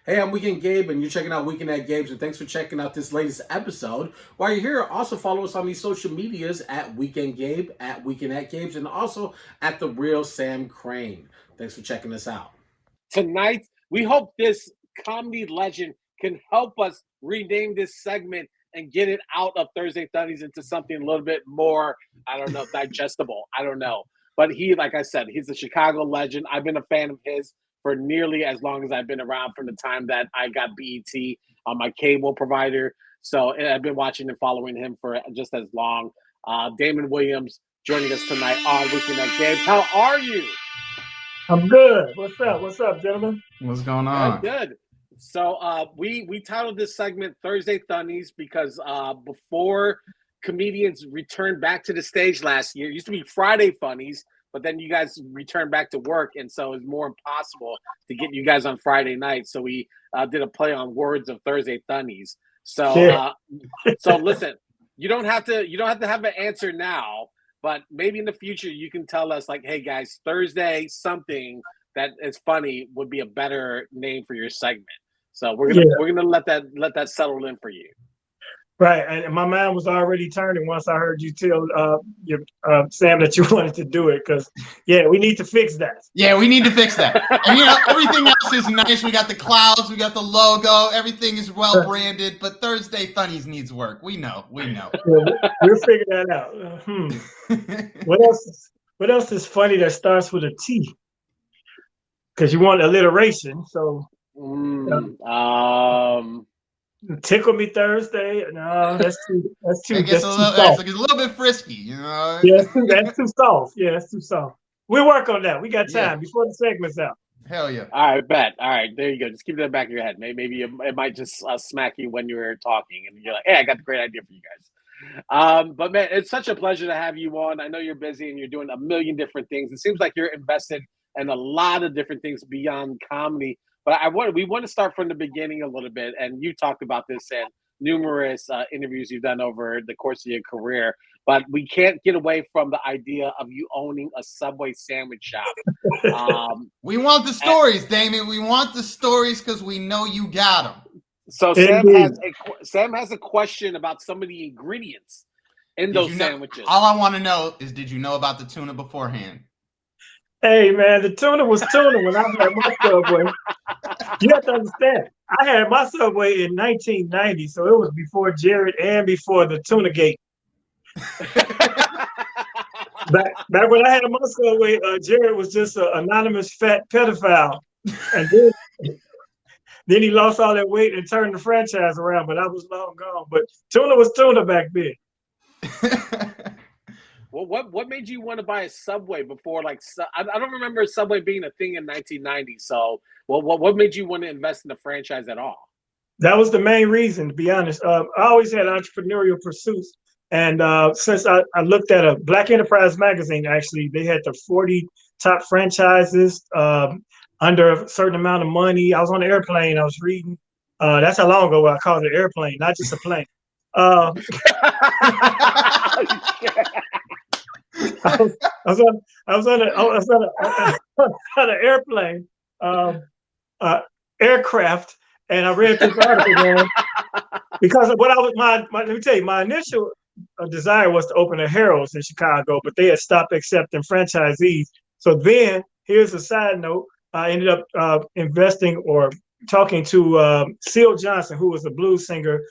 Hey, I'm Weekend Gabe, and you're checking out Weekend at Gabe's, and thanks for checking out this latest episode. While you're here, also follow us on these social medias at Weekend Gabe, at Weekend at Gabe's, and also at The Real Sam Crane. Thanks for checking us out. Tonight, we hope this comedy legend can help us rename this segment and get it out of Thursday Thunnies into something a little bit more, I don't know, digestible. I don't know. But he, like I said, he's a Chicago legend. I've been a fan of his for nearly as long as I've been around, from the time that I got BET on my cable provider. So I've been watching and following him for just as long. Damon Williams joining us tonight on Weekend at Gabe. How are you? I'm good. What's up? What's up, gentlemen? What's going on? Good. So we titled this segment Thursday Thunnies because before comedians returned back to the stage last year, it used to be Friday Funnies, but then you guys returned back to work, and so it's more impossible to get you guys on Friday night. So we did a play on words of Thursday Thunnies. So so listen, you don't have to have an answer now, but maybe in the future you can tell us, like, hey guys, Thursday something that is funny would be a better name for your segment. So we're gonna let that settle in for you. Right, and my mind was already turning once I heard you tell Sam that you wanted to do it, because we need to fix that. Yeah, we need to fix that. And everything else is nice. We got the clouds, we got the logo, everything is well branded. But Thursday Thunnies needs work. We know. We'll figure that out. What else is funny that starts with a T? Because you want alliteration, so. Tickle Me Thursday. No, that's too. That's a little bit frisky, Yeah, that's too soft. Yeah, that's too soft. We'll work on that. We got time before the segment's out. Hell yeah! All right, bet. All right, there you go. Just keep it in the back of your head. Maybe it might just smack you when you're talking, and you're like, "Hey, I got the great idea for you guys." But man, it's such a pleasure to have you on. I know you're busy and you're doing a million different things. It seems like you're invested in a lot of different things beyond comedy. But we want to start from the beginning a little bit, and you talked about this in numerous interviews you've done over the course of your career. But we can't get away from the idea of you owning a Subway sandwich shop. We want the stories, Damon. We want the stories because we know you got them. So Sam has a question about some of the ingredients in those sandwiches. All I want to know is, did you know about the tuna beforehand? Hey man, the tuna was tuna when I had my Subway. You have to understand, I had my Subway in 1990, so it was before Jared and before the tuna-gate. back when I had my Subway, Jared was just an anonymous fat pedophile, and then he lost all that weight and turned the franchise around. But I was long gone. But tuna was tuna back then. Well, what made you want to buy a Subway before? Like, I don't remember Subway being a thing in 1990. So, what made you want to invest in the franchise at all? That was the main reason, to be honest. I always had entrepreneurial pursuits, and since I looked at a Black Enterprise magazine, actually, they had the 40 top franchises under a certain amount of money. I was on the airplane. I was reading. That's how long ago I called it an airplane, not just a plane. I was on an airplane, aircraft, and I read this article, man, because of what I was let me tell you, my initial desire was to open a Harold's in Chicago, but they had stopped accepting franchisees. So then, here's a side note: I ended up investing or talking to Seal Johnson, who was a blues singer.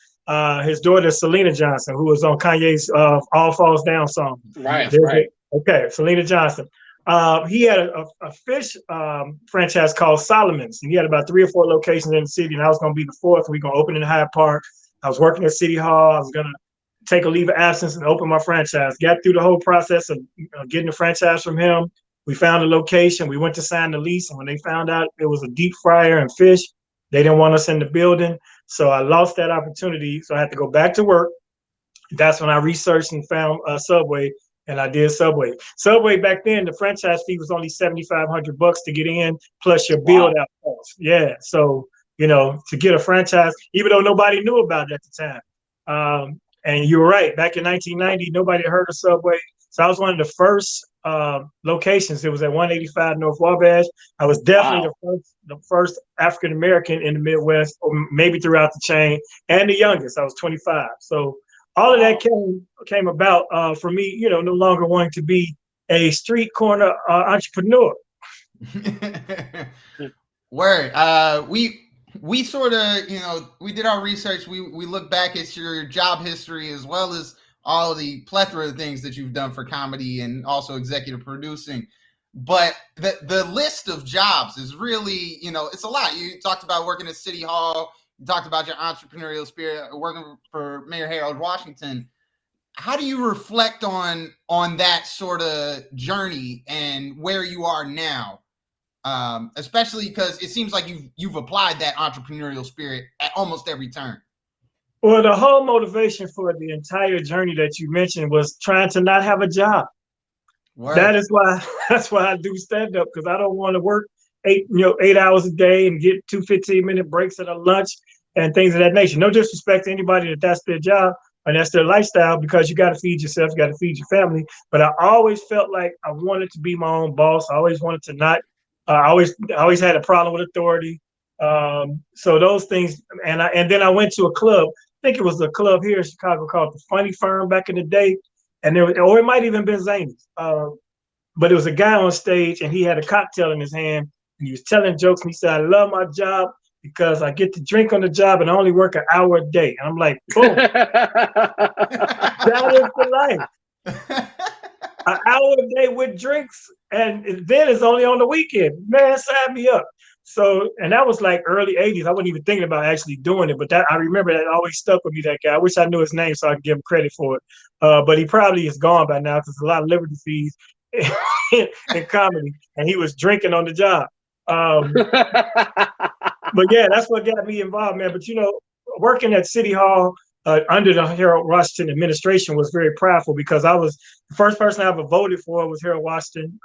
His daughter, Selena Johnson, who was on Kanye's All Falls Down song. Right. Okay, Selena Johnson. He had a fish franchise called Solomon's, and he had about 3 or 4 locations in the city, and I was going to be the 4th. We're going to open in Hyde Park. I was working at City Hall. I was going to take a leave of absence and open my franchise. Got through the whole process of getting the franchise from him. We found a location. We went to sign the lease, and when they found out it was a deep fryer and fish, they didn't want us in the building. So I lost that opportunity. So I had to go back to work. That's when I researched and found Subway, and I did Subway. Subway back then, the franchise fee was only $7,500 to get in, plus your build out costs. Yeah. So, to get a franchise, even though nobody knew about it at the time. And you were right. Back in 1990, nobody had heard of Subway. So I was one of the first locations. It was at 185 North Wabash. I was definitely the first African American in the Midwest, or maybe throughout the chain, and the youngest. I was 25. So all of that came about for me, no longer wanting to be a street corner entrepreneur. Word. We sort of, we did our research. We look back at your job history as well as all the plethora of things that you've done for comedy and also executive producing. But the list of jobs is really, it's a lot. You talked about working at City Hall. You talked about your entrepreneurial spirit, working for Mayor Harold Washington. How do you reflect on that sort of journey and where you are now? Especially because it seems like you've applied that entrepreneurial spirit at almost every turn. Well, the whole motivation for the entire journey that you mentioned was trying to not have a job. Word. That's why I do stand up, because I don't want to work 8 hours a day and get 2 15-minute breaks at a lunch and things of that nature. No disrespect to anybody that's their job and that's their lifestyle, because you got to feed yourself, you got to feed your family. But I always felt like I wanted to be my own boss. I always wanted to not. I always had a problem with authority. So those things, and then I went to a club. I think it was a club here in Chicago called the Funny Firm back in the day, or it might even been Zany's. But it was a guy on stage, and he had a cocktail in his hand, and he was telling jokes. And he said, "I love my job because I get to drink on the job, and I only work an hour a day." And I'm like, boom, that is the life. An hour a day with drinks, and then it's only on the weekend. Man, sign me up. So, and that was like early 80s. I wasn't even thinking about actually doing it, but that I remember that always stuck with me, that guy. I wish I knew his name so I could give him credit for it. But he probably is gone by now because there's a lot of liberty fees in comedy, and he was drinking on the job. But yeah, that's what got me involved, man. But working at City Hall under the Harold Washington administration was very proudful, because I was the first person I ever voted for was Harold Washington.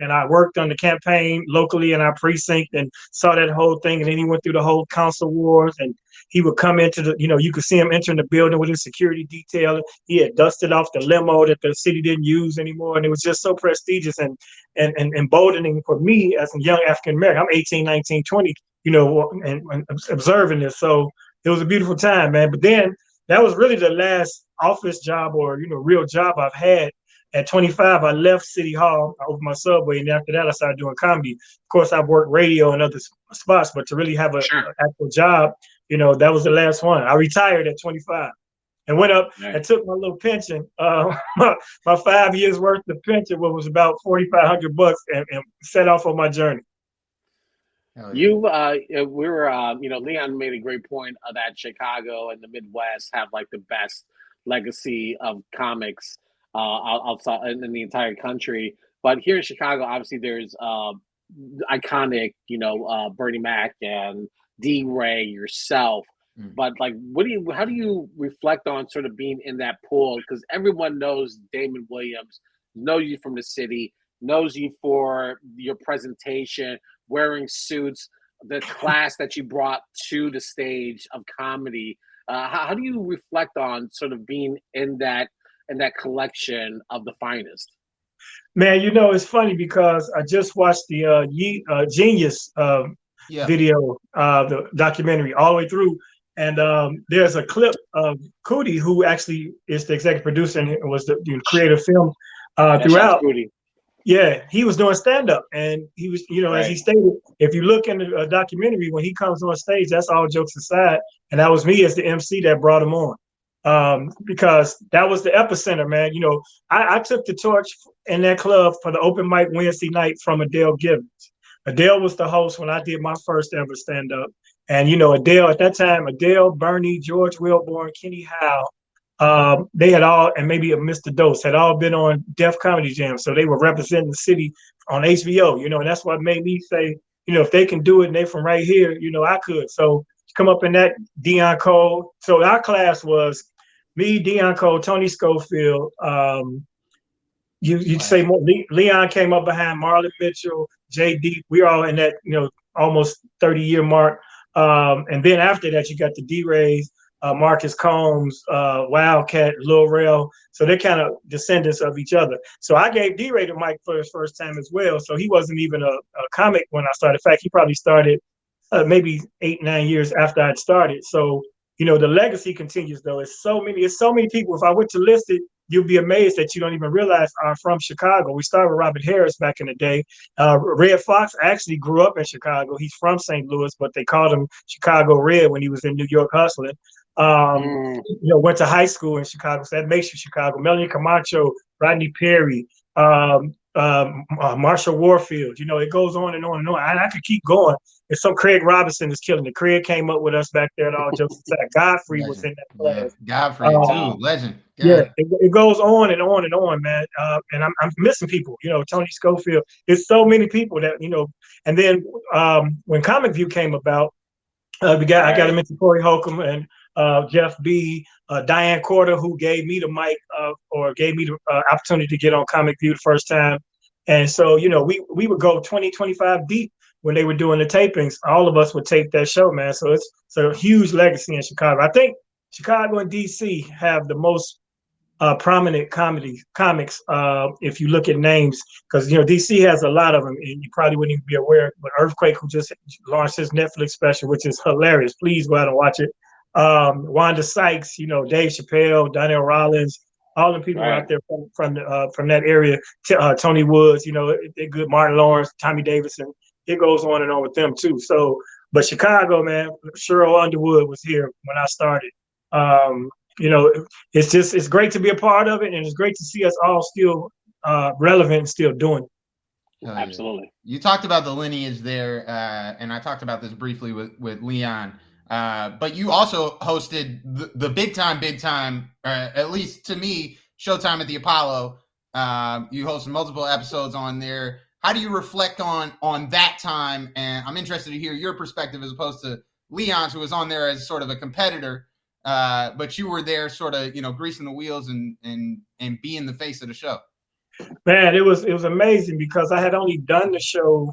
And I worked on the campaign locally in our precinct and saw that whole thing. And then he went through the whole council wars, and he would come into the, you could see him entering the building with his security detail. He had dusted off the limo that the city didn't use anymore. And it was just so prestigious and emboldening for me as a young African American. I'm 18, 19, 20, and observing this. So it was a beautiful time, man. But then that was really the last office job or, real job I've had. At 25, I left City Hall. I opened my Subway, and after that, I started doing comedy. Of course, I've worked radio and other spots, but to really have an actual job, that was the last one. I retired at 25 and went up and took my little pension, my 5 years worth of pension, what was about $4,500, and set off on my journey. Leon made a great point that Chicago and the Midwest have like the best legacy of comics outside in the entire country. But here in Chicago, obviously there's iconic, Bernie Mac and D. Ray, yourself. But like, how do you reflect on sort of being in that pool? Because everyone knows Damon Williams, knows you from the city, knows you for your presentation, wearing suits, the class that you brought to the stage of comedy. How do you reflect on sort of being in that collection of the finest? Man, it's funny because I just watched the Genius video, the documentary all the way through. And there's a clip of Cootie, who actually is the executive producer and was the creative film throughout. Yeah, he was doing stand-up, and he was, as he stated, if you look in the documentary, when he comes on stage, that's all jokes aside, and that was me as the MC that brought him on, because that was the epicenter, man. I took the torch in that club for the open mic Wednesday night from Adele Givens. Adele was the host when I did my first ever stand-up, and Adele at that time, Bernie, George Wilborn, Kenny Howe, they had all, and maybe Mr. Dose, had all been on Def Comedy Jam. So they were representing the city on HBO, and that's what made me say, if they can do it and they from right here, I could. So come up in that Deion Cole. So our class was me, Deion Cole, Tony Schofield. You'd say more. Leon came up behind Marlon Mitchell, JD. We were all in that, almost 30-year mark. And then after that, you got the D-Rays. Marcus Combs, Wildcat, Lil Rel. So they're kind of descendants of each other. So I gave D-Ray the mic for his first time as well. So he wasn't even a comic when I started. In fact, he probably started maybe 8-9 years after I'd started. So, the legacy continues though. It's so many people. If I went to list it, you'll be amazed that you don't even realize are from Chicago. We started with Robert Harris back in the day. Red Fox actually grew up in Chicago. He's from St. Louis, but they called him Chicago Red when he was in New York hustling. Went to high school in Chicago, so that makes you Chicago. Melanie Camacho, Rodney Perry, Marshall Warfield. It goes on and on and on. I could keep going. And some Craig Robinson is killing it. Craig came up with us back there at All Jokes Aside. Godfrey was in that class. Yeah, Godfrey too, legend. Yeah, it goes on and on and on, man. And I'm missing people. Tony Schofield. There's so many people that And then when Comic View came about, I got to mention Corey Holcomb and Jeff B, Diane Corder, who gave me the mic or gave me the opportunity to get on Comic View the first time. And so, we would go 20, 25 deep when they were doing the tapings. All of us would tape that show, man. So it's a huge legacy in Chicago. I think Chicago and DC have the most prominent comics, if you look at names, because DC has a lot of them, and you probably wouldn't even be aware. But Earthquake, who just launched his Netflix special, which is hilarious. Please go out and watch it. Wanda Sykes, Dave Chappelle, Donnell Rollins, all the people out there from that area. Tony Woods, they're good. Martin Lawrence, Tommy Davidson. It goes on and on with them too. So, but Chicago, man, Cheryl Underwood was here when I started. It's great to be a part of it, and it's great to see us all still relevant and still doing it. Absolutely. You talked about the lineage there, and I talked about this briefly with Leon. But you also hosted the big time, at least to me, Showtime at the Apollo. You hosted multiple episodes on there. How do you reflect on that time? And I'm interested to hear your perspective as opposed to Leon's, who was on there as sort of a competitor. But you were there sort of, greasing the wheels and being the face of the show. Man, it was amazing because I had only done the show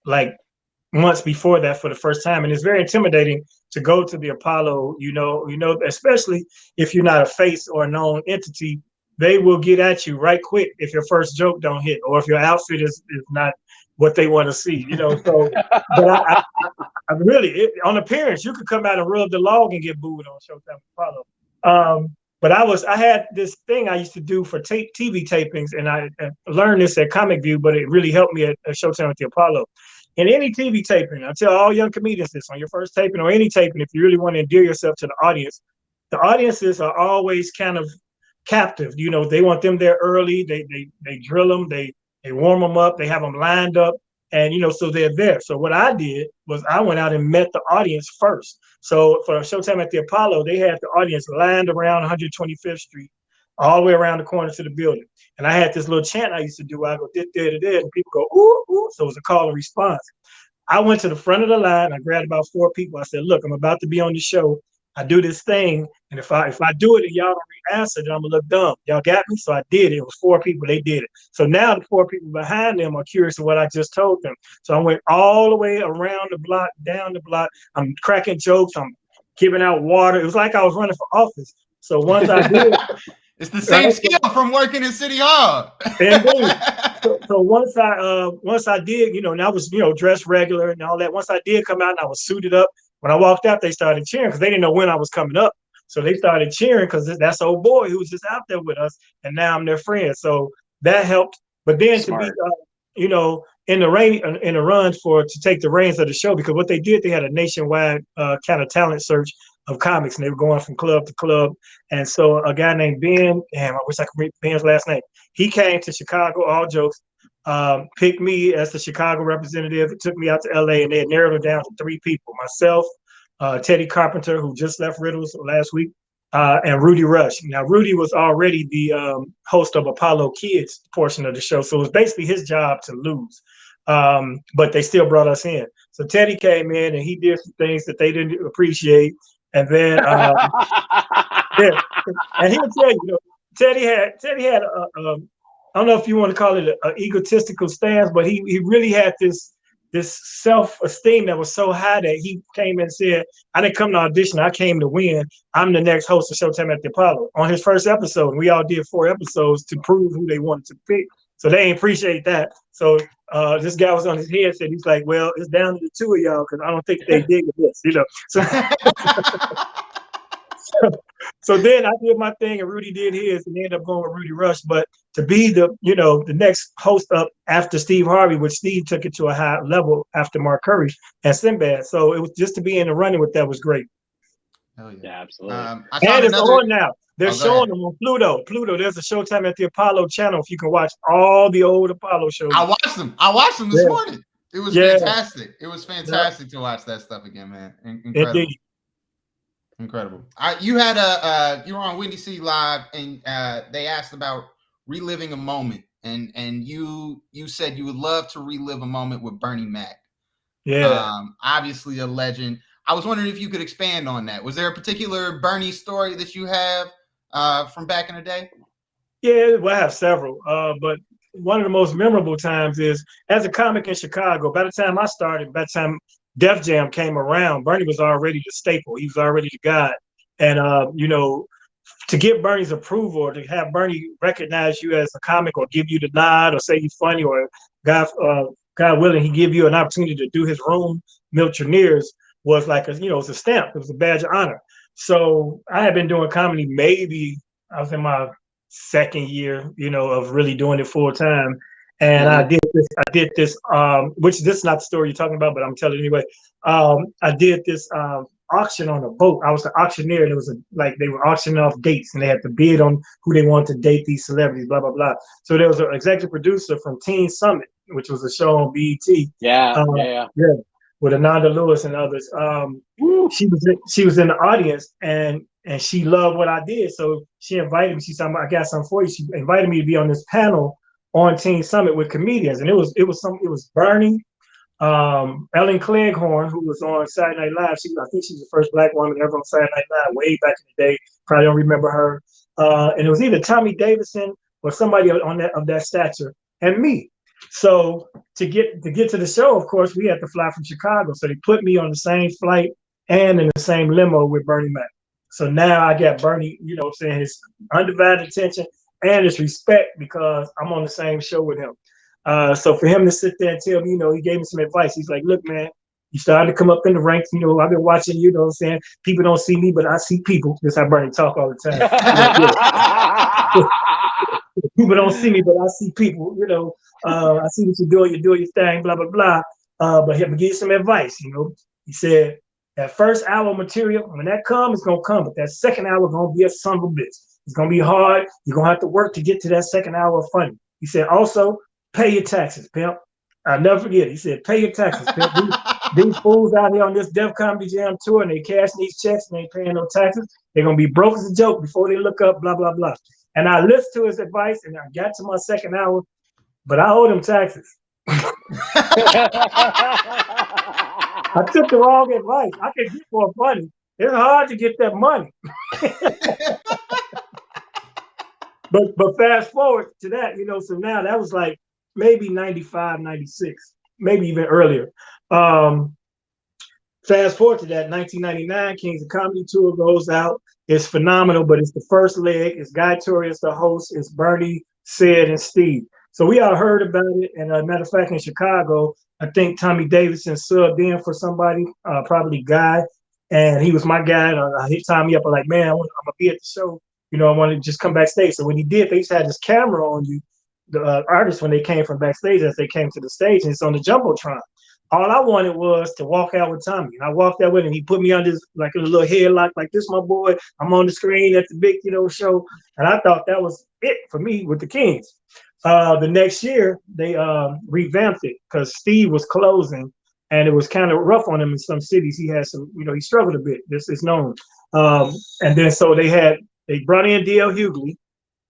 like months before that for the first time. And it's very intimidating to go to the Apollo, especially if you're not a face or a known entity. They will get at you right quick if your first joke don't hit, or if your outfit is not what they want to see, So, but I really, on appearance, you could come out and rub the log and get booed on Showtime Apollo. But I had this thing I used to do for TV tapings, and I learned this at Comic View, but it really helped me at Showtime at the Apollo. In any TV taping, I tell all young comedians this, on your first taping or any taping, if you really want to endear yourself to the audiences are always kind of captive. They want them there early. They drill them. They warm them up. They have them lined up. And, so they're there. So what I did was I went out and met the audience first. So for Showtime at the Apollo, they had the audience lined around 125th Street, all the way around the corner to the building. And I had this little chant I used to do. I go, and people go, ooh, ooh. So it was a call and response. I went to the front of the line. I grabbed about 4 people. I said, look, I'm about to be on the show. I do this thing, and if I do it and y'all don't answer, then I'm gonna look dumb. Y'all got me? So I did it. It was 4 people. They did it. So now the 4 people behind them are curious of what I just told them. So I went all the way around the block, down the block. I'm cracking jokes. I'm giving out water. It was like I was running for office. So once I did, it's the same skill from working in City Hall. So once I did, and I was dressed regular and all that. Once I did come out and I was suited up. When I walked out, they started cheering because they didn't know when I was coming up. So they started cheering because that's old boy who was just out there with us, and now I'm their friend. So that helped. But then Smart. To be, in the runs to take the reins of the show, because what they did, they had a nationwide kind of talent search of comics, and they were going from club to club. And so a guy named Ben, I wish I could read Ben's last name. He came to Chicago, all jokes. Picked me as the Chicago representative. It took me out to LA, and they had narrowed it down to 3 people: myself, Teddy Carpenter, who just left Riddles last week, and Rudy Rush. Now, Rudy was already the host of Apollo Kids portion of the show, so it was basically his job to lose. But they still brought us in. So Teddy came in, and he did some things that they didn't appreciate. And then, yeah, and he would tell you, Teddy had I don't know if you want to call it an egotistical stance, but he really had this this self-esteem that was so high that he came and said, I didn't come to audition, I came to win. I'm the next host of Showtime at the Apollo on his first episode. And we all did 4 episodes to prove who they wanted to pick. So they ain't appreciate that. So this guy was on his headset. He's like, well, it's down to the 2 of y'all because I don't think they dig this, you know. So then I did my thing and Rudy did his and ended up going with Rudy Rush. But to be the next host up after Steve Harvey, which Steve took it to a high level after Mark Curry and Sinbad. So it was just to be in the running with that was great. Hell yeah. Yeah, absolutely. And it's on now. They're showing them on Pluto. There's a Showtime at the Apollo channel. If you can watch all the old Apollo shows. I watched them this morning. It was fantastic. It was fantastic to watch that stuff again, man. Incredible. Indeed. Incredible. You had you were on Windy City Live, and they asked about reliving a moment, and you said you would love to relive a moment with Bernie Mac. Yeah. Obviously a legend. I was wondering if you could expand on that. Was there a particular Bernie story that you have from back in the day? Yeah, well, I have several. But one of the most memorable times is as a comic in Chicago. By the time I started, by the time Def Jam came around, Bernie was already the staple. He was already the guy. And, to get Bernie's approval or to have Bernie recognize you as a comic or give you the nod or say you're funny or God willing, he give you an opportunity to do his room, Miltroneers, was like it's a stamp. It was a badge of honor. So I had been doing comedy maybe I was in my second year, of really doing it full time. And I did this, which this is not the story you're talking about, but I'm telling you anyway. I did this auction on a boat. I was the auctioneer, and it was they were auctioning off dates, and they had to bid on who they wanted to date these celebrities, blah, blah, blah. So there was an executive producer from Teen Summit, which was a show on BET. Yeah. With Ananda Lewis and others. She was in the audience, and she loved what I did. So she invited me. She said, I got something for you. She invited me to be on this panel on Teen Summit with comedians. And it was Bernie, Ellen Cleghorn, who was on Saturday Night Live. I think she was the first Black woman ever on Saturday Night Live way back in the day. Probably don't remember her. And it was either Tommy Davidson or somebody of that stature, and me. So to get to the show, of course, we had to fly from Chicago. So they put me on the same flight and in the same limo with Bernie Mac. So now I got Bernie, his undivided attention and his respect because I'm on the same show with him. So for him to sit there and tell me, he gave me some advice. He's like, look, man, you starting to come up in the ranks. I've been watching you, what I'm saying? People don't see me, but I see people. That's how Bernie talk all the time. People don't see me, but I see people, I see what you're doing your thing, blah, blah, blah. But he'll give you some advice, He said, that first hour material, when that comes, it's going to come. But that second hour is going to be a son of a bitch. It's going to be hard. You're going to have to work to get to that second hour of funny. He said, also, pay your taxes, pimp. I'll never forget. He said, pay your taxes, pimp. These fools out here on this Def Comedy Jam tour, and they cashing these checks and they ain't paying no taxes. They're going to be broke as a joke before they look up, blah, blah, blah. And I listened to his advice, and I got to my second hour, but I owed him taxes. I took the wrong advice. I could get more money. It's hard to get that money. But fast forward to that, so now that was like maybe 95, 96, maybe even earlier. Fast forward to that, 1999, Kings of Comedy Tour goes out. It's phenomenal, but it's the first leg. It's Guy Torrey as the host. It's Bernie, Sid, and Steve. So we all heard about it. And matter of fact, in Chicago, I think Tommy Davidson subbed in for somebody, probably Guy. And he was my guy. He tied me up. I'm like, man, I'm going to be at the show. I want to just come backstage. So when he did, they used to have this camera on you, the artists, when they came from backstage, as they came to the stage, and it's on the Jumbotron. All I wanted was to walk out with Tommy. And I walked out with him. He put me on this, like a little headlock, like this, my boy. I'm on the screen at the big, show. And I thought that was it for me with the Kings. The next year, they revamped it because Steve was closing, and it was kind of rough on him in some cities. He had some, he struggled a bit. This is known. And then so they brought in D.L. Hughley.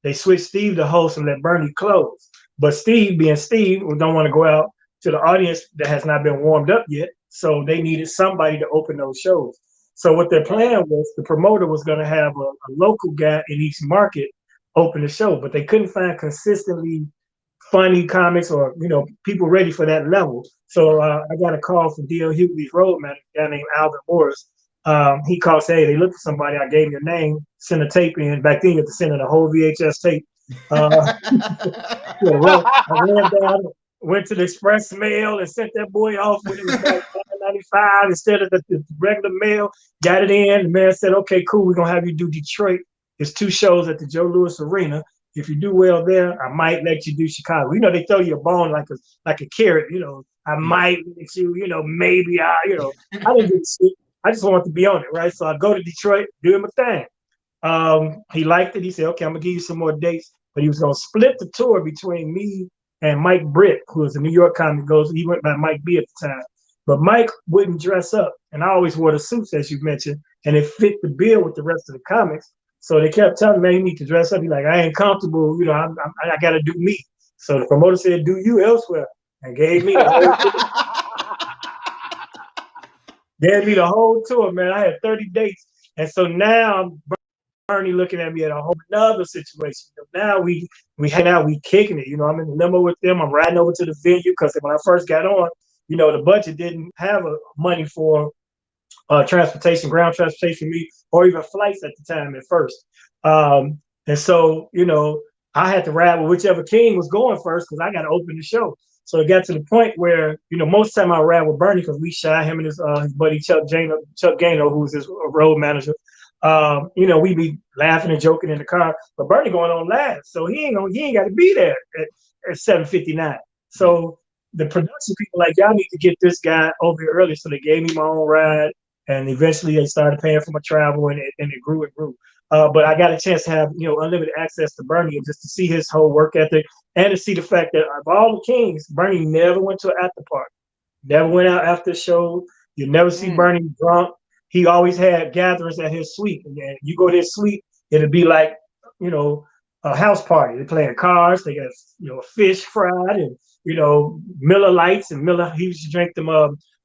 They switched Steve to host and let Bernie close. But Steve, being Steve, don't want to go out to the audience that has not been warmed up yet. So they needed somebody to open those shows. So what their plan was, the promoter was going to have a local guy in each market open the show, but they couldn't find consistently funny comics or people ready for that level. So I got a call from D.L. Hughley's road manager, a guy named Alvin Morris. He called, say, hey, they looked for somebody. I gave him your name, sent a tape in. Back then, you had to send in a whole VHS tape. I ran down, went to the express mail and sent that boy off when it was like $9.95 instead of the regular mail. Got it in. The man said, okay, cool. We're going to have you do Detroit. There's 2 shows at the Joe Louis Arena. If you do well there, I might let you do Chicago. They throw you a bone like a carrot. I might let you. Maybe I didn't give a shit. I just wanted to be on it, right? So I go to Detroit, do my thing. He liked it. He said, okay, I'm gonna give you some more dates, but he was gonna split the tour between me and Mike Britt, who was a New York comic. He went by Mike B at the time, but Mike wouldn't dress up, and I always wore the suits, as you mentioned, and it fit the bill with the rest of the comics. So they kept telling me, man, you need to dress up. He's like, I ain't comfortable. I got to do me. So the promoter said, do you elsewhere, and gave me the whole tour, man. I had 30 dates. And so now Bernie looking at me at a whole nother situation. Now we hang out, we kicking it. I'm in the limo with them. I'm riding over to the venue because when I first got on, the budget didn't have money for transportation, ground transportation, or even flights at the time at first. And so, I had to ride with whichever king was going first because I got to open the show. So it got to the point where, most of the time I ride with Bernie because we shot him and his buddy Chuck Gaino, who was his road manager. We be laughing and joking in the car, but Bernie going on last. So he ain't got to be there at 7:59. So the production people like, y'all need to get this guy over here early. So they gave me my own ride. And eventually they started paying for my travel and it grew and grew. But I got a chance to have, unlimited access to Bernie and just to see his whole work ethic and to see the fact that of all the kings, Bernie never went to an after party, never went out after the show. You never see Bernie drunk. He always had gatherings at his suite. And you go to his suite, it'd be like, a house party. They're playing cards. They got, fish fried and, Miller Lights and Miller. He used to drink them.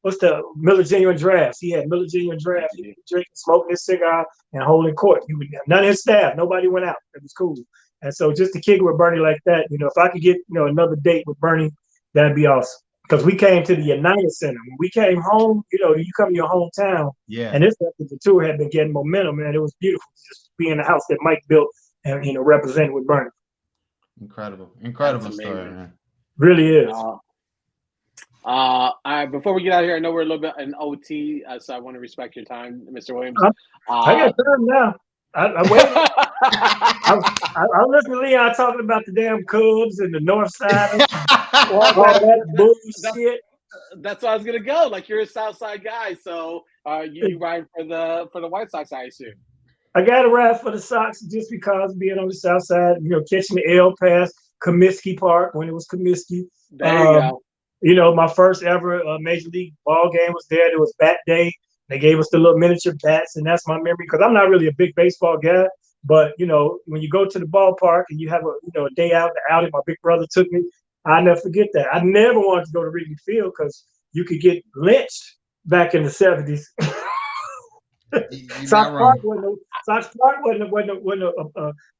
What's the Miller Genuine Drafts? He had Miller Genuine Drafts. He was drinking, smoking his cigar, and holding court. He would none of his staff. Nobody went out. It was cool. And so just to kick it with Bernie like that, if I could get another date with Bernie, that'd be awesome. Because we came to the United Center. When we came home, you come to your hometown. Yeah. And this after the tour had been getting momentum, man. It was beautiful to just be in the house that Mike built and represent with Bernie. Incredible story, man. Really is. All right, before we get out of here, I know we're a little bit in OT, so I want to respect your time, Mr. Williams. I got time now. I listened to Leon talking about the damn Cubs and the North Side. All that bullshit. That's where I was gonna go. Like, you're a South Side guy, so you ride for the White Sox, I assume. I got to ride for the Sox just because being on the South Side, catching the L past Comiskey Park when it was Comiskey. There you go. My first ever Major League ball game was there. It was bat day. They gave us the little miniature bats, and that's my memory because I'm not really a big baseball guy. But, when you go to the ballpark and you have a day out, the outing, my big brother took me. I'll never forget that. I never wanted to go to Wrigley Field because you could get lynched back in the 70s. Sox Park wasn't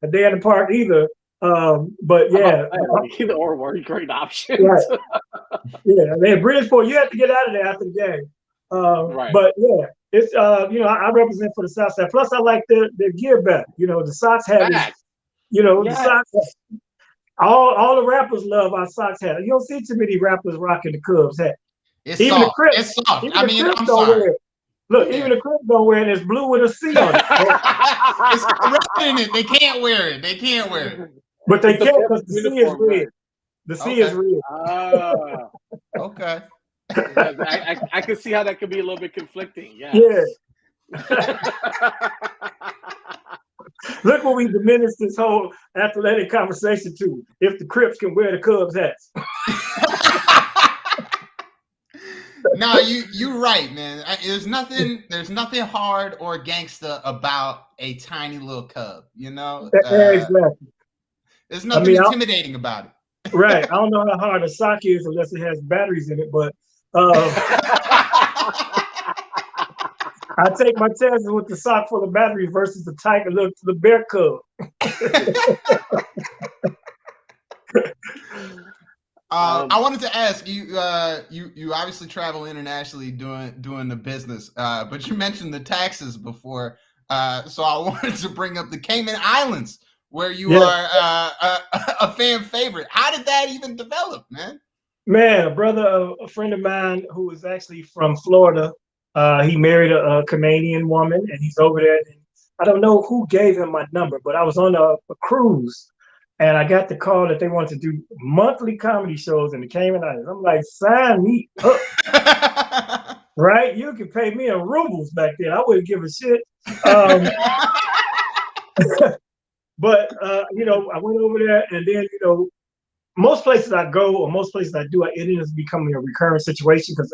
a day in the park either. But yeah, either or were great options. Right. Yeah, man, Bridgeport, you have to get out of there after the game. Right. But yeah, it's I represent for the South Side. Plus, I like their gear better. The Sox have, the Sox. All the rappers love our Sox hat. You don't see too many rappers rocking the Cubs hat. Even the Crips. It's soft. I'm sorry. Look, even the Crips don't wear it. It's blue with a C on it. It's red in it. They can't wear it. But they can't because the C is red. The C is red. Okay. I can see how that could be a little bit conflicting. Yeah. Look what we diminished this whole athletic conversation to. If the Crips can wear the Cubs hats. No, you're right, man. There's nothing hard or gangsta about a tiny little cub. Exactly. There's nothing intimidating about it. Right. I don't know how hard a sock is unless it has batteries in it, but I take my chances with the sock full of batteries versus the tiger look to the bear cub. I wanted to ask you. You obviously travel internationally doing the business, but you mentioned the taxes before. So I wanted to bring up the Cayman Islands, where you are a fan favorite. How did that even develop, man? Man, a friend of mine who is actually from Florida, he married a Canadian woman, and he's over there. And I don't know who gave him my number, but I was on a cruise, and I got the call that they wanted to do monthly comedy shows in the Cayman Islands. I'm like, sign me up, right? You can pay me in rubles back then. I wouldn't give a shit. But I went over there, and then most places I go or most places I do, it ends up becoming a recurring situation because,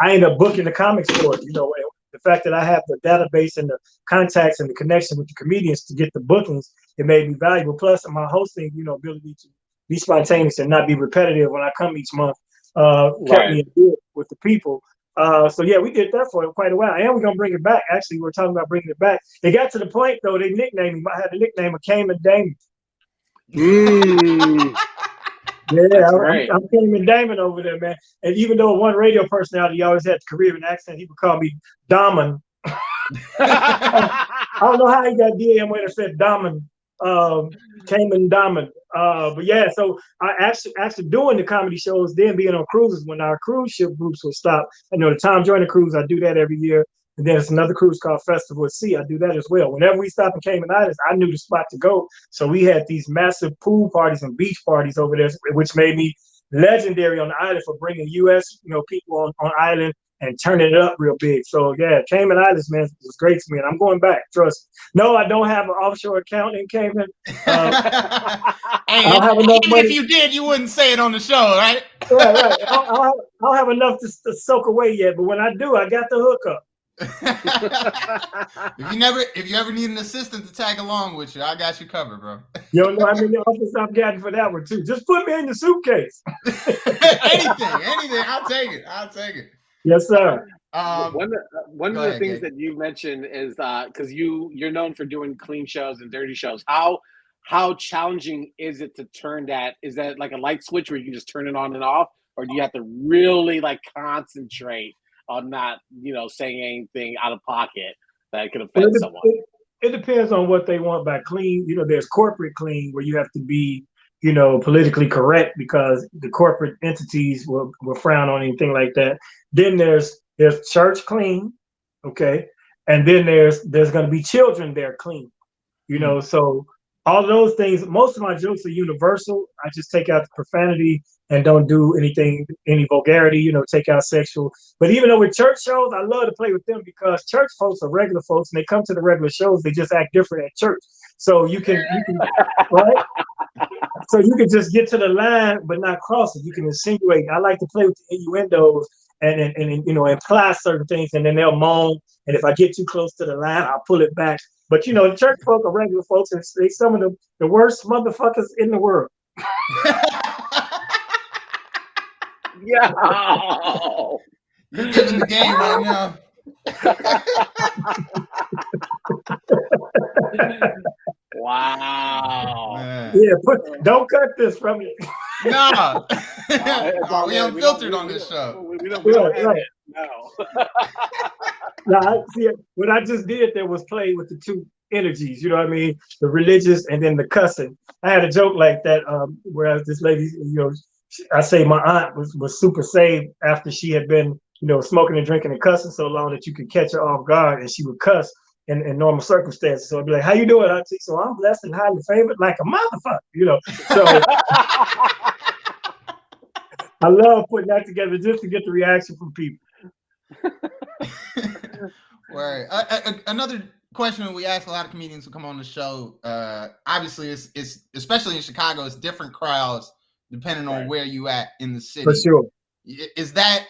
I end up booking the comics for it. The fact that I have the database and the contacts and the connection with the comedians to get the bookings, it made me valuable. Plus, my hosting, ability to be spontaneous and not be repetitive when I come each month kept me in good with the people. So yeah, we did that for quite a while, and we're gonna bring it back. Actually, we're talking about bringing it back. It got to the point though they nicknamed me. I had the nickname of Cayman Damon. Yeah, I'm Cayman Damon over there, man. And even though one radio personality always had the Caribbean accent, he would call me Damon. I don't know how he got DM when it said Damon, Cayman Damon. But yeah, so I actually doing the comedy shows, then being on cruises when our cruise ship groups would stop. The Tom Joyner cruise, I do that every year. And then it's another cruise called Festival at Sea. I do that as well. Whenever we stop in Cayman Islands, I knew the spot to go. So we had these massive pool parties and beach parties over there, which made me legendary on the island for bringing U.S. people on island and turning it up real big. So yeah, Cayman Islands, man, was great to me, and I'm going back. Trust me. No, I don't have an offshore account in Cayman. I don't have enough money. If you did, you wouldn't say it on the show, right? Right. I don't have enough to soak away yet, but when I do, I got the hookup. If you ever need an assistant to tag along with you, I got you covered, bro. You don't know how many offers I've gotten for that one too. Just put me in the suitcase. anything, I'll take it. Yes, sir. One of the things that you mentioned is because you're known for doing clean shows and dirty shows. How challenging is it to turn that? Is that like a light switch where you can just turn it on and off, or do you have to really concentrate on not, saying anything out of pocket that could offend someone? It depends on what they want by clean. There's corporate clean where you have to be, politically correct because the corporate entities will frown on anything like that. Then there's church clean, okay, and then there's going to be children there clean, So all those things. Most of my jokes are universal. I just take out the profanity and don't do any vulgarity, take out sexual. But even though with church shows, I love to play with them because church folks are regular folks and they come to the regular shows, they just act different at church. So you can right? So you can just get to the line but not cross it. You can insinuate. I like to play with the innuendos and imply certain things, and then they'll moan. And if I get too close to the line, I'll pull it back. But the church folk are regular folks, and they some of the worst motherfuckers in the world. Yeah. You're giving the game right now. Wow. Man. Yeah, don't cut this from me. No. We unfiltered on this show. We don't have it. No. See, what I just did there was play with the two energies, the religious and then the cussing. I had a joke like that, where this lady, I say my aunt was super saved after she had been, smoking and drinking and cussing so long that you could catch her off guard, and she would cuss in normal circumstances. So I'd be like, "How you doing, auntie?" So I'm blessed and highly favored, like a motherfucker, So I love putting that together just to get the reaction from people. Right. Another question we ask a lot of comedians who come on the show. Obviously, it's especially in Chicago, it's different crowds depending on where you at in the city. For sure. Is that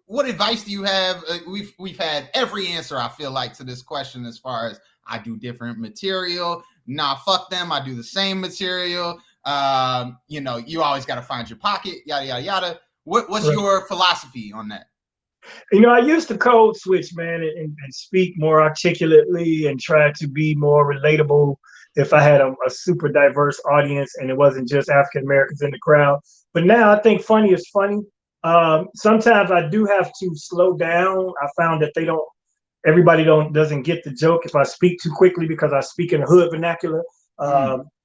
what advice do you have? We've had every answer, I feel like, to this question as far as I do different material. Nah, fuck them. I do the same material. You always got to find your pocket, yada, yada, yada. What's your philosophy on that? I used to code switch, man, and speak more articulately and try to be more relatable if I had a super diverse audience and it wasn't just African Americans in the crowd. But now I think funny is funny. Sometimes I do have to slow down. I found that everybody doesn't get the joke if I speak too quickly because I speak in a hood vernacular.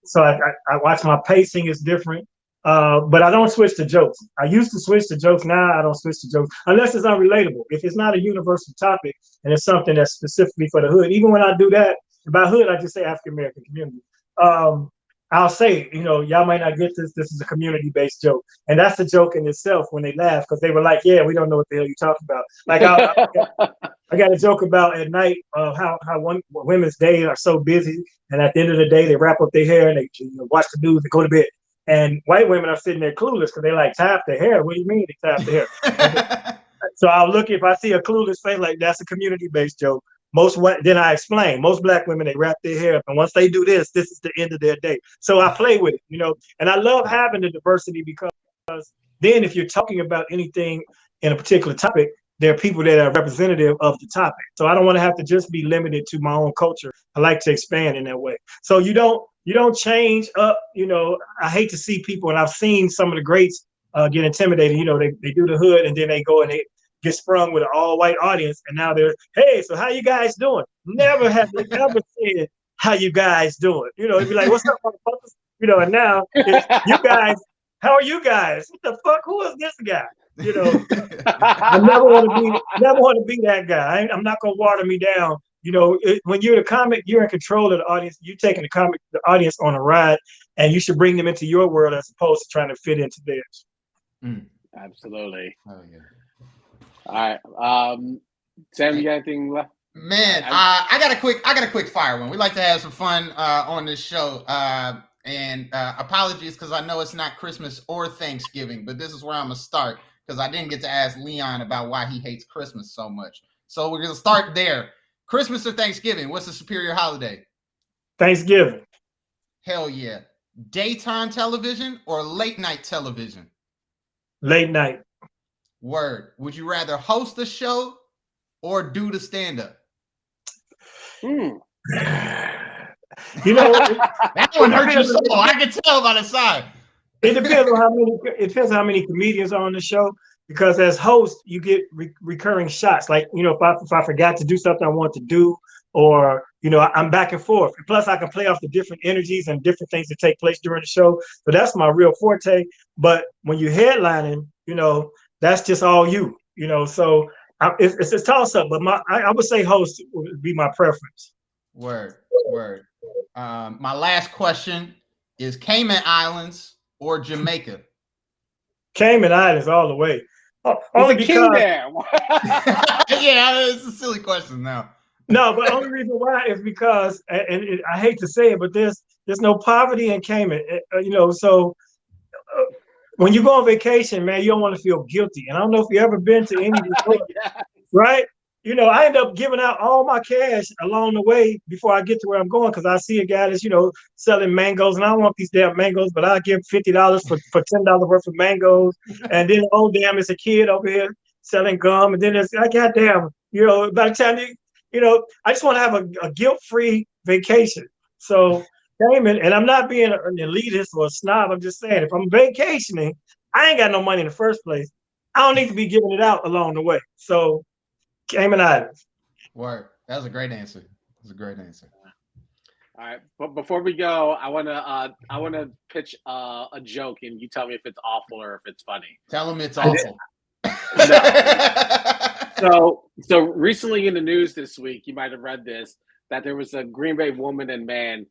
So I watch my pacing is different. But I don't switch to jokes. I used to switch to jokes. Now I don't switch to jokes unless it's unrelatable. If it's not a universal topic and it's something that's specifically for the hood, even when I do that, by hood, I just say African American community. I'll say, y'all might not get this. This is a community-based joke. And that's a joke in itself when they laugh because they were like, yeah, we don't know what the hell you're talking about. Like I got a joke about at night how women's days are so busy. And at the end of the day, they wrap up their hair and they watch the news and go to bed. And white women are sitting there clueless because they like tie up their hair. What do you mean they tie up their hair? So I'll look, if I see a clueless face, like that's a community-based joke. Then I explain, most black women, they wrap their hair up. And once they do this is the end of their day. So I play with it, and I love having the diversity because then if you're talking about anything in a particular topic, there are people that are representative of the topic. So I don't want to have to just be limited to my own culture. I like to expand in that way. So you don't change up, I hate to see people, and I've seen some of the greats get intimidated. They do the hood and then they go and they get sprung with an all-white audience, and now they're, hey, so how you guys doing? Never have they ever said, how you guys doing? It'd be like, what's up, motherfuckers? And now it's, you guys, how are you guys? What the fuck? Who is this guy? I never want to be that guy. I'm not gonna water me down. When you're the comic, you're in control of the audience. You're taking the audience on a ride, and you should bring them into your world as opposed to trying to fit into theirs. Absolutely. Oh yeah. All right, Sam, you got anything left? Man, I got a quick fire one. We like to have some fun on this show. And apologies because I know it's not Christmas or Thanksgiving, but this is where I'm gonna start because I didn't get to ask Leon about why he hates Christmas so much. So we're gonna start there. Christmas or Thanksgiving? What's the superior holiday? Thanksgiving. Hell yeah. Daytime television or late night television? Late night. Word. Would you rather host a show or do the stand-up? That one hurt your soul. I can tell by the side. It depends on how many comedians are on the show. Because as host, you get recurring shots. Like, if I forgot to do something I want to do, or, I'm back and forth. And plus, I can play off the different energies and different things that take place during the show. So that's my real forte. But when you're headlining, that's just all you. So it's a toss-up. But I would say host would be my preference. Word. My last question is Cayman Islands or Jamaica? Cayman Islands all the way. Only because there. Yeah, it's a silly question now. No, but the only reason why is because, I hate to say it, but there's no poverty in Cayman. So when you go on vacation, man, you don't want to feel guilty. And I don't know if you've ever been to any resort, right? I end up giving out all my cash along the way before I get to where I'm going because I see a guy that's, selling mangoes, and I don't want these damn mangoes, but I'll give $50 for $10 worth of mangoes. And then, oh, damn, it's a kid over here selling gum. And then it's like, goddamn, by the time I just want to have a guilt-free vacation. So, Damon, and I'm not being an elitist or a snob, I'm just saying, if I'm vacationing, I ain't got no money in the first place. I don't need to be giving it out along the way. So, Cayman Islands. Word. That was a great answer. All right, but before we go, I wanna pitch a joke, and you tell me if it's awful or if it's funny. Tell them it's awful. So recently in the news this week, you might have read this, that there was a Green Bay woman and man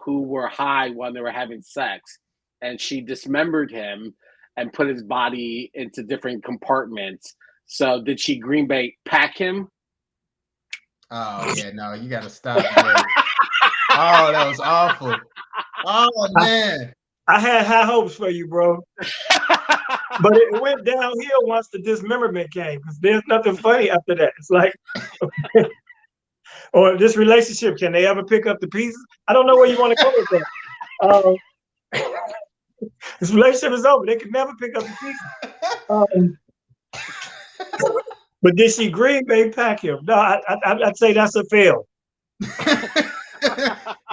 who were high when they were having sex, and she dismembered him and put his body into different compartments. So did she Green Bay pack him? Oh yeah, no, you gotta stop. Oh, that was awful. Oh man, I had high hopes for you, bro. But it went downhill once the dismemberment came because there's nothing funny after that. It's like, or this relationship, can they ever pick up the pieces? I don't know where you want to go with that. This relationship is over. They can never pick up the pieces. But did she Green Bay pack him? No, I'd say that's a fail.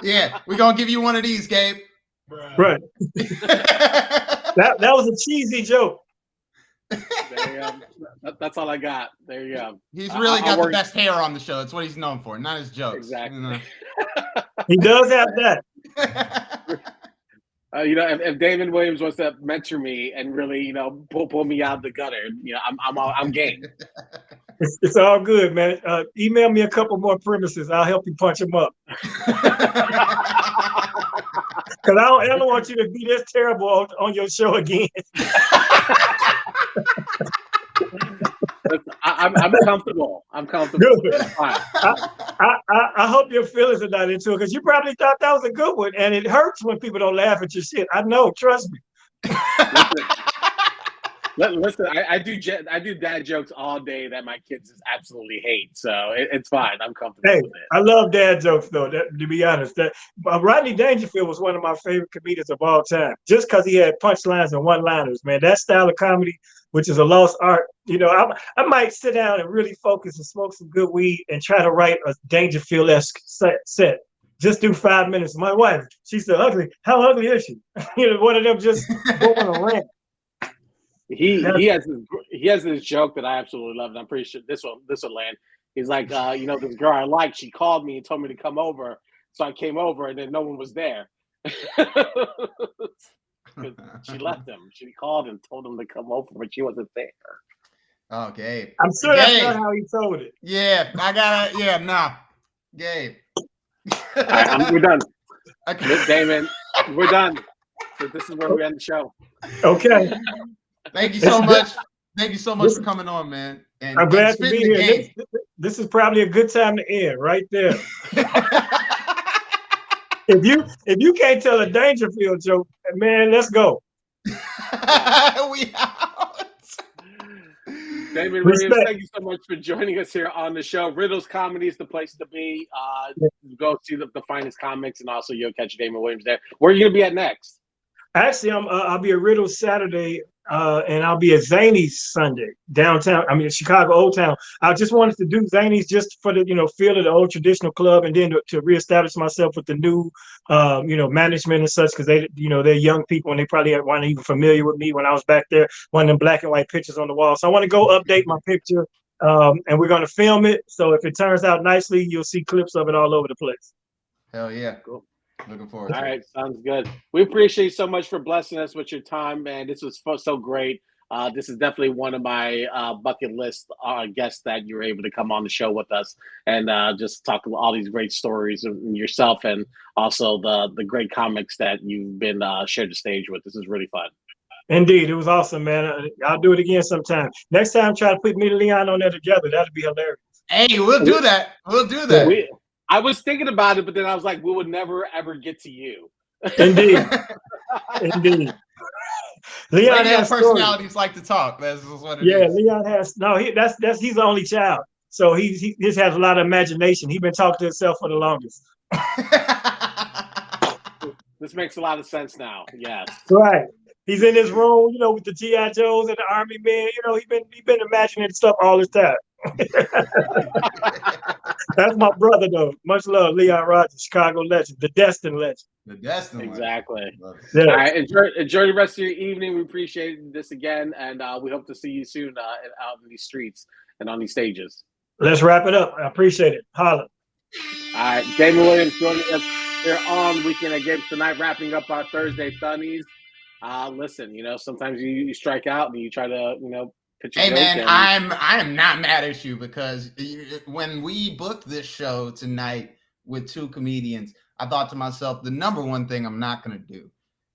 Yeah, we're gonna give you one of these, Gabe. Right. That was a cheesy joke. There you go. That's all I got. There you go. He's really got the best hair on the show. That's what he's known for, not his jokes. Exactly. You know? He does have that. If Damon Williams wants to mentor me and really, pull me out of the gutter, I'm game. It's all good, man. Email me a couple more premises. I'll help you punch them up. Because I don't want you to be this terrible on your show again. I'm comfortable. I'm comfortable. I hope your feelings are not into it, because you probably thought that was a good one, and it hurts when people don't laugh at your shit. I know, trust me. Listen, I do dad jokes all day that my kids just absolutely hate, so it's fine. I'm comfortable with it. I love dad jokes, though. To be honest, Rodney Dangerfield was one of my favorite comedians of all time, just because he had punchlines and one-liners. Man, that style of comedy, which is a lost art. I might sit down and really focus and smoke some good weed and try to write a Dangerfield-esque set. Just do 5 minutes. My wife, she's so ugly. How ugly is she? One of them just go on a rant. He has this joke that I absolutely love, and I'm pretty sure this will land. He's like, this girl I like, she called me and told me to come over, so I came over, and then no one was there. She left him. She called and told him to come over, but she wasn't there. Oh, Gabe. I'm sure that's not how he told it. Yeah, I got it. Yeah, nah. Gabe. All right, we're done. Okay. Damon, we're done. So this is where we end the show. Okay. Thank you so much. Thank you so much for coming on, man. And I'm glad to be here. This is probably a good time to end right there. If you can't tell a Dangerfield joke, man, let's go. We out. Damon Williams, thank you so much for joining us here on the show. Riddles Comedy is the place to be. Go see the finest comics, and also you'll catch Damon Williams there. Where are you going to be at next? Actually, I'll be at Riddles Saturday, and I'll be at Zany's Sunday downtown. I mean, Chicago Old Town. I just wanted to do Zany's just for the feel of the old traditional club, and then to reestablish myself with the new management and such, because they're young people and they probably weren't even familiar with me when I was back there. One of them black and white pictures on the wall. So I want to go update my picture, and we're going to film it. So if it turns out nicely, you'll see clips of it all over the place. Hell yeah. Cool. Looking forward to it. All right, sounds good. We appreciate you so much for blessing us with your time, man. This was so great. This is definitely one of my bucket list guests that you were able to come on the show with us and just talk about all these great stories of yourself, and also the great comics that you've been shared the stage with. This is really fun. Indeed, it was awesome, man. I'll do it again sometime. Next time, try to put me and Leon on there together. That'd be hilarious. Hey, we'll do that. We'll do that. I was thinking about it, but then I was like, we would never ever get to you. Indeed. Indeed. Leon has personalities like to talk. That's what it is. Yeah, Leon has he's the only child. So he just has a lot of imagination. He's been talking to himself for the longest. This makes a lot of sense now. Yes. Right. He's in his room, with the G.I. Joes and the Army men. He's been imagining stuff all his time. That's my brother, though. Much love, Leon Rogers, Chicago legend, the Destin legend. The Destin exactly. Yeah. All right, enjoy the rest of your evening. We appreciate this again, and we hope to see you soon out in these streets and on these stages. Let's wrap it up. I appreciate it. Holla. All right, Damon Williams joining us here on Weekend at Gabe tonight, wrapping up our Thursday Thunnies. Listen, sometimes you strike out and you try to, pitch a Hey joke. man, I am not mad at you, because when we booked this show tonight with two comedians, I thought to myself, the number one thing I'm not going to do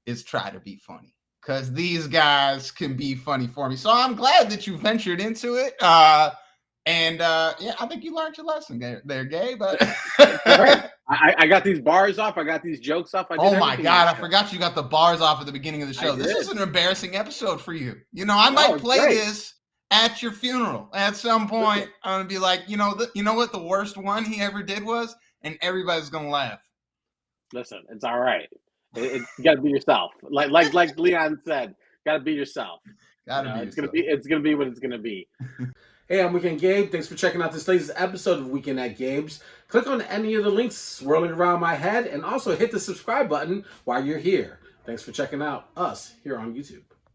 is try to be funny, because these guys can be funny for me. So I'm glad that you ventured into it. I think you learned your lesson there, Gabe. I got these bars off. I got these jokes off. Oh my God, I forgot you got the bars off at the beginning of the show. This is an embarrassing episode for you. I might play this at your funeral at some point. I'm gonna be like, you know what the worst one he ever did was, and everybody's gonna laugh. Listen, it's all right. You gotta be yourself. Like Leon said, gotta be yourself. Gotta be. It's gonna be what it's gonna be. Hey, I'm Weekend Gabe. Thanks for checking out this latest episode of Weekend at Gabe's. Click on any of the links swirling around my head and also hit the subscribe button while you're here. Thanks for checking out us here on YouTube.